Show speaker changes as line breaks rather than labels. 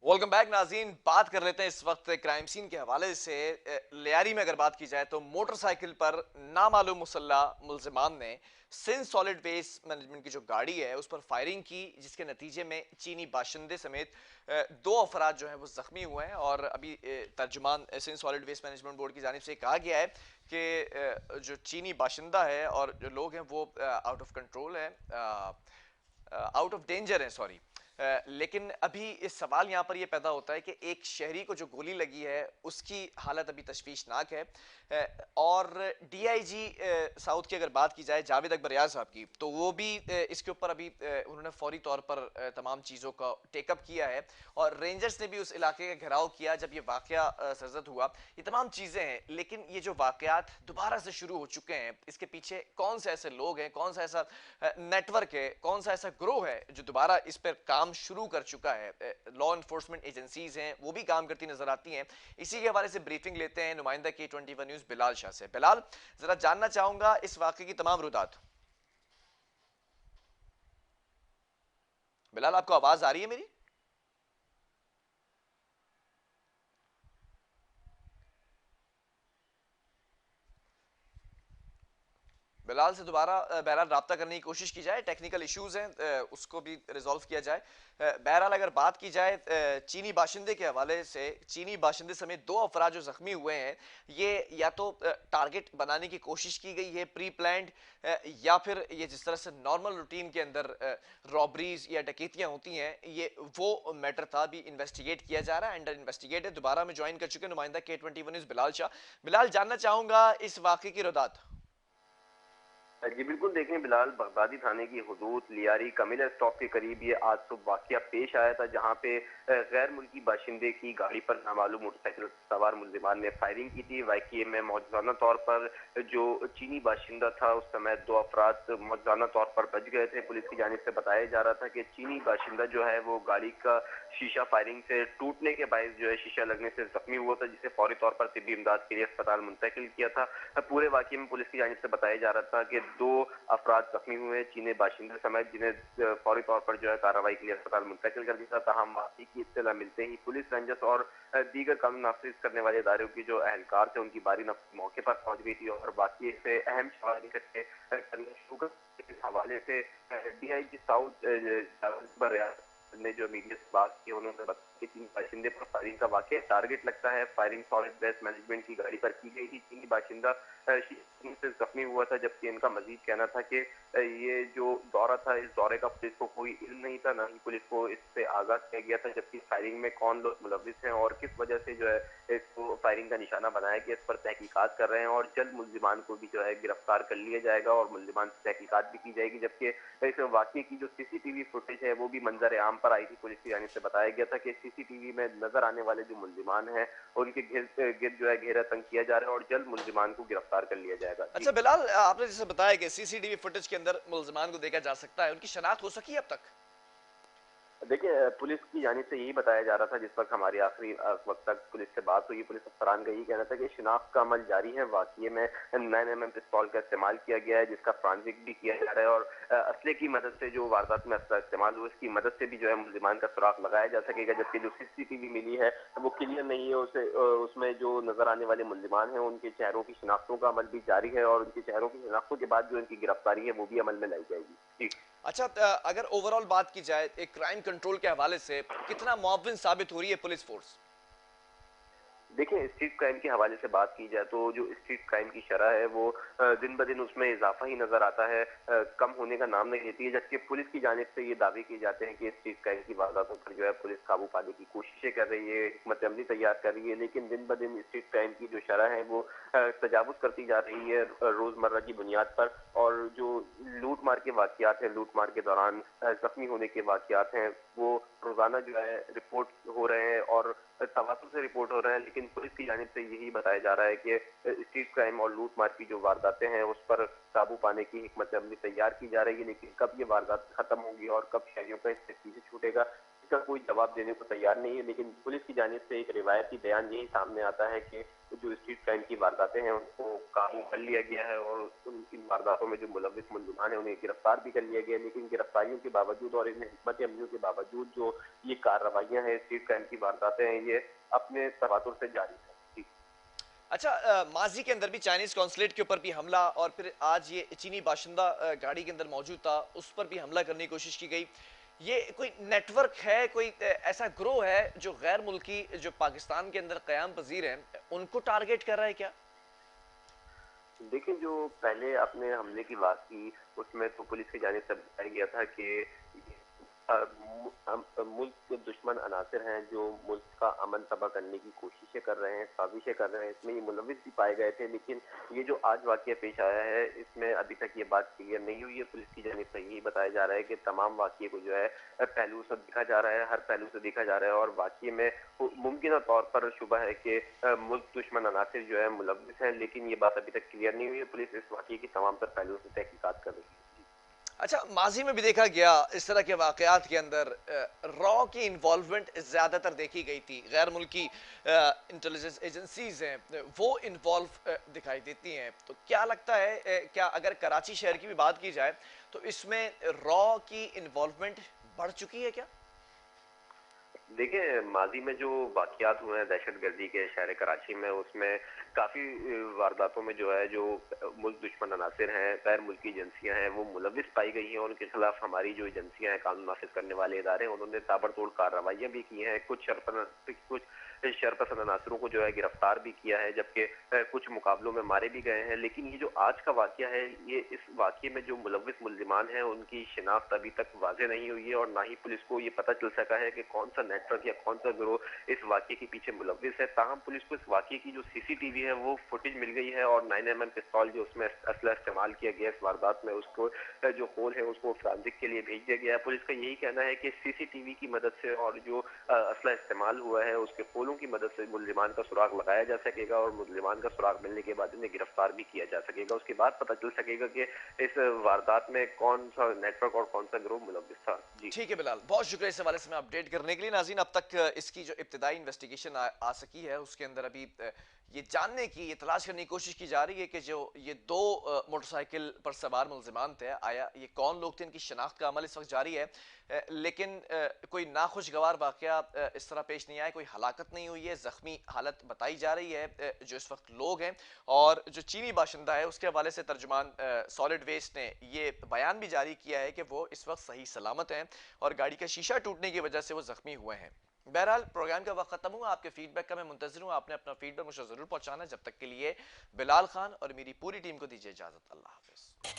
Welcome back नाज़रीन। बात कर लेते हैं इस वक्त क्राइम सीन के हवाले से। लियारी में अगर बात की जाए तो मोटरसाइकिल पर नामालूम मुसल्ला मुल्जिमान ने सिंध सॉलिड वेस्ट मैनेजमेंट की जो गाड़ी है उस पर फायरिंग की, जिसके नतीजे में चीनी बाशिंदे समेत दो अफराद जो हैं वो जख्मी हुए हैं। और अभी तर्जुमान Sindh solid waste management board की जानिब से कहा गया है कि जो चीनी बाशिंदा है और जो लोग हैं वो आउट ऑफ कंट्रोल है, आउट ऑफ डेंजर है, सॉरी। लेकिन अभी इस सवाल यहाँ पर यह पैदा होता है कि एक शहरी को जो गोली लगी है उसकी हालत अभी तशवीशनाक है। और डीआईजी साउथ की अगर बात की जाए जावेद अकबर यार साहब की, तो वो भी इसके ऊपर अभी उन्होंने फौरी तौर पर तमाम चीज़ों का टेकअप किया है। और रेंजर्स ने भी उस इलाके का घेराव किया जब ये वाकया सरजद हुआ। ये तमाम चीज़ें हैं, लेकिन ये जो वाकयात दोबारा से शुरू हो चुके हैं, इसके पीछे कौन से ऐसे लोग हैं, कौन सा ऐसा नेटवर्क है, कौन सा ऐसा ग्रोह है जो दोबारा इस पर काम शुरू कर चुका है। लॉ इन्फोर्समेंट एजेंसीज हैं वो भी काम करती नजर आती हैं। इसी के हवाले से ब्रीफिंग लेते हैं नुमाइंदा K21 न्यूज़ बिलाल शाह से। बिलाल, जरा जानना चाहूंगा इस वाकये की तमाम रुदात। बिलाल, आपको आवाज आ रही है मेरी? बिलाल से दोबारा बहरहाल रब्ता करने की कोशिश की जाए। टेक्निकल इश्यूज हैं, उसको भी रिजॉल्व किया जाए। बहरहाल अगर बात की जाए चीनी बाशिंदे के हवाले से, चीनी बाशिंदे समेत दो अफराद जो जख्मी हुए हैं, ये या तो टारगेट बनाने की कोशिश की गई है प्री प्लान्ड, या फिर ये जिस तरह से नॉर्मल रूटीन के अंदर रॉबरीज या डकैतियां होती हैं, ये वो मैटर था। अभी इन्वेस्टिगेट किया जा रहा है, अंडर इन्वेस्टिगेट है। दोबारा में ज्वाइन कर चुके नुमाइंदा K21 न्यूज़ बिलाल शाह। बिलाल, जानना चाहूंगा इस वाकये की रुदात।
जी बिल्कुल, देखें बिलाल, बगदादी थाने की हुदूद लियारी कमिला स्टॉप के करीब ये आज सुबह वाकया पेश आया था, जहां पे गैर मुल्की बाशिंदे की गाड़ी पर नामालूम मोटरसाइकिल सवार मुल्जिमान ने फायरिंग की थी। वाकये में मौजूदा तौर पर जो चीनी बाशिंदा था उस समय दो अफराद मौजूदा तौर पर बच गए थे। पुलिस की जानिब से बताया जा रहा था कि चीनी बाशिंदा जो है वो गाड़ी का शीशा फायरिंग से टूटने के बायस जो है शीशा लगने से जख्मी हुआ था, जिसे फौरी तौर पर तिब्बी इमदाद के लिए अस्पताल मुंतकिल किया था। पूरे वाकये में पुलिस की जानिब से बताया जा रहा था कि दो अफराद जख्मी हुए चीनी बाशिंदे समेत, जिन्हें फौरी तौर पर जो है कार्रवाई के लिए अस्पताल मुंतकिल कर दिया था। ताहम वाकये की इत्तला मिलते ही पुलिस, रेंजर्स और दीगर कानून नाफिज करने वाले इदारों की जो अहलकार थे उनकी बारी मौके पर पहुंच गई थी और वाकये से अहम सवाल इकट्ठे करने शुरू कर। इस हवाले से डीआईजी साउथ ने जो मीडिया से बात की, उन्होंने बताया कि चीनी बाशिंदे पर फायरिंग का वाकया टारगेट लगता है। फायरिंग सॉलिड वेस्ट मैनेजमेंट की गाड़ी पर की गई थी। चीनी बाशिंदा से जख्मी हुआ था, जबकि इनका मजीद कहना था कि ये जो दौरा था, इस दौरे का पुलिस को कोई इल्म नहीं था, ना ही पुलिस को इससे आगाह किया गया था। जबकि फायरिंग में कौन लोग मुलविस हैं और किस वजह से जो है इसको फायरिंग का निशाना बनाया गया, इस पर तहकीकात कर रहे हैं और जल्द मुल्जिमान को भी जो है गिरफ्तार कर लिया जाएगा और मुल्जिमान से तहकीकात भी की जाएगी। जबकि इस वाकये की जो सीसीटीवी फुटेज है वो भी मंजर आम पर आई थी। पुलिस की जानिब से बताया गया था कि सीसीटीवी में नजर आने वाले जो मुल्जिमान हैं उनके गिर्द जो है घेरा तंग किया जा रहा है और जल्द मुल्जिमान को गिरफ्तार कर लिया जाएगा। जी
अच्छा बिलाल, आपने जैसे बताया कि सीसीटीवी फुटेज के अंदर मुल्जिमान को देखा जा सकता है, उनकी शनाख्त हो सकी अब तक?
देखिए, पुलिस की जानिब से यही बताया जा रहा था जिस वक्त हमारी आखिरी वक्त तक पुलिस से बात हुई। पुलिस अफसरान का यही कहना था कि शिनाख्त का अमल जारी है। वाकये में 9mm पिस्तौल का इस्तेमाल किया गया है, जिसका फ्रांसिक भी किया जा रहा है और असले की मदद से जो वारदात में असला इस्तेमाल हुआ उसकी मदद से भी जो है मुल्जिमान का सुराग लगाया जा सकेगा। जबकि जो सीसीटीवी मिली है वो क्लियर नहीं है, उसे उसमें जो नजर आने वाले मुल्जिमान हैं उनके चेहरों की शिनाख्तों का अमल भी जारी है और उनके चेहरों की शिनाख्तों के बाद जो इनकी गिरफ्तारी है वो भी अमल में लाई जाएगी। जी
अच्छा, अगर ओवरऑल बात की जाए एक क्राइम कंट्रोल के हवाले से, कितना मुअव्विन साबित हो रही है पुलिस फोर्स?
देखिए, स्ट्रीट क्राइम के हवाले से बात की जाए तो जो स्ट्रीट क्राइम की शरह है वो दिन ब दिन उसमें इजाफा ही नजर आता है, कम होने का नाम नहीं लेती है। जबकि पुलिस की जानिब से ये दावे किए जाते हैं कि स्ट्रीट क्राइम की वारदातों पर जो है पुलिस काबू पाने की कोशिशें कर रही है, हिकमत अमली तैयार कर रही है, लेकिन दिन ब दिन स्ट्रीट क्राइम की जो शरह है वो तजावुज करती जा रही है रोजमर्रा की बुनियाद पर। और जो लूट मार के वाकयात हैं, लूट मार के दौरान जख्मी होने के वाकयात हैं, वो रोजाना जो है रिपोर्ट हो रहे हैं और तवातुर से रिपोर्ट हो रहे हैं। लेकिन पुलिस की जानिब से यही बताया जा रहा है कि स्ट्रीट क्राइम और लूट मार की जो वारदातें हैं उस पर काबू पाने की हिकमत अमली तैयार की जा रही है। लेकिन कब ये वारदात खत्म होगी और कब शहरियों का इससे पीछे छूटेगा, का कोई जवाब देने को तैयार नहीं है, लेकिन पुलिस की जानिब से एक रिवायती बयान यही सामने आता है कि जो स्ट्रीट क्राइम की वारदातें हैं उनको काबू कर लिया गया है और इन वारदातों में जो मुलविस मुलजिमान हैं उन्हें गिरफ्तार भी कर लिया गया है। लेकिन गिरफ्तारियों के बावजूद और इन हिकमत अमलियों के बावजूद जो ये कार्रवाइयाँ हैं, स्ट्रीट क्राइम की वारदातें हैं, ये अपने तवातुर से जारी है। जी।
अच्छा, माजी के अंदर भी चाइनीज कॉन्सुलेट के ऊपर भी हमला, और फिर आज ये चीनी बाशिंदा गाड़ी के अंदर मौजूद था, उस पर भी हमला करने की कोशिश की गई। ये कोई नेटवर्क है, कोई ऐसा ग्रोह है जो गैर मुल्की जो पाकिस्तान के अंदर क़याम पजीर हैं, उनको टारगेट कर रहा है क्या?
देखिए, जो पहले आपने हमले की बात की, उसमें तो पुलिस की जानिब से बताया गया था कि मुल्क के दुश्मन अनासिर हैं जो मुल्क का अमन तबाह करने की कोशिशें कर रहे हैं, साजिशें कर रहे हैं, इसमें ये मुलविस भी पाए गए थे। लेकिन ये जो आज वाक़या पेश आया है, इसमें अभी तक ये बात क्लियर नहीं हुई है। पुलिस की जानिब से यही बताया जा रहा है कि तमाम वाक़ये को जो है पहलू से देखा जा रहा है, हर पहलू से देखा जा रहा है और वाक़ये में मुमकिन तौर पर शुबा है कि मुल्क दुश्मन अनासिर जो है मुलविस हैं, लेकिन ये बात अभी तक क्लियर नहीं हुई है। पुलिस इस वाक़ये की तमाम तर पहलुओं से तहकीकात कर रही है।
अच्छा, माजी में भी देखा गया इस तरह के वाकयात के अंदर रॉ की इन्वॉल्वमेंट ज़्यादातर देखी गई थी। गैर मुल्की इंटेलिजेंस एजेंसीज हैं, वो इन्वॉल्व दिखाई देती हैं। तो क्या लगता है, क्या अगर कराची शहर की भी बात की जाए तो इसमें रॉ की इन्वॉल्वमेंट बढ़ चुकी है क्या?
देखिए, माजी में जो वाक़यात हुए हैं दहशतगर्दी के शहर कराची में, उसमें काफ़ी वारदातों में जो है, जो मुल्क दुश्मन अनासिर हैं, गैर मुल्की एजेंसियाँ हैं, वो मुलविस पाई गई हैं और उनके खिलाफ हमारी जो एजेंसियाँ हैं, कानून नाफ़िज़ करने वाले इदारे हैं, उन्होंने ताबड़तोड़ कार्रवाइयाँ भी की हैं। कुछ शरपसंद अनासरों को जो है गिरफ्तार भी किया है, जबकि कुछ मुकाबलों में मारे भी गए हैं। लेकिन ये जो आज का वाक़या है, ये इस वाक़ये में जो मुलविस मुल्ज़िमान हैं, उनकी शिनाख्त अभी तक वाज़ेह नहीं हुई है और ना ही पुलिस को ये पता चल सका है कि कौन सा नेटवर्क या कौन सा गिरोह इस वाक़ये के पीछे मुलविस है। ताहम पुलिस को इस वाक़ये की जो सीसीटीवी है, वो फुटेज मिल गई है और 9mm पिस्तौल जो उसमें असला इस्तेमाल किया गया इस वारदात में, उसको जो होल है उसको फोरेंसिक के लिए भेज दिया गया है। पुलिस का यही कहना है कि सीसीटीवी की मदद से और जो असला इस्तेमाल हुआ है उसके होलों की मदद से मुल्जिमान का सुराग लगाया जा सकेगा और मुल्जिमान का सुराग मिलने के बाद इन्हें गिरफ्तार भी किया जा सकेगा। उसके बाद पता चल सकेगा कि इस वारदात में कौन सा नेटवर्क और कौन सा गिरोह मुलविस था। जी।
ठीक है बिलाल, बहुत शुक्रिया इस हवाले से मैं अपडेट करने के लिए। नाज़रीन, अब तक इसकी जो इब्तिदाई इन्वेस्टिगेशन आ सकी है, उसके अंदर अभी ये जानने की, ये तलाश करने की कोशिश की जा रही है कि जो ये दो मोटरसाइकिल पर सवार मुल्जिमान थे, आया ये कौन लोग थे, इनकी शनाख्त का अमल इस वक्त जारी है। लेकिन कोई नाखुशगवार वाकया इस तरह पेश नहीं आया, कोई हलाकत नहीं हुई है, जख्मी हालत बताई जा रही है जो इस वक्त लोग हैं। और जो चीनी बाशिंदा है उसके हवाले से तर्जुमान सॉलिड वेस्ट ने ये बयान भी जारी किया है कि वो इस वक्त सही सलामत हैं और गाड़ी का शीशा टूटने की वजह से वो जख्मी हुए हैं। बहरहाल, प्रोग्राम का वक्त खत्म हुआ। आपके फीडबैक का मैं मुंतजिर हूँ। आपने अपना फीडबैक मुझे जरूर पहुंचाना। जब तक के लिए बिलाल खान और मेरी पूरी टीम को दीजिए इजाजत। अल्लाह हाफिज।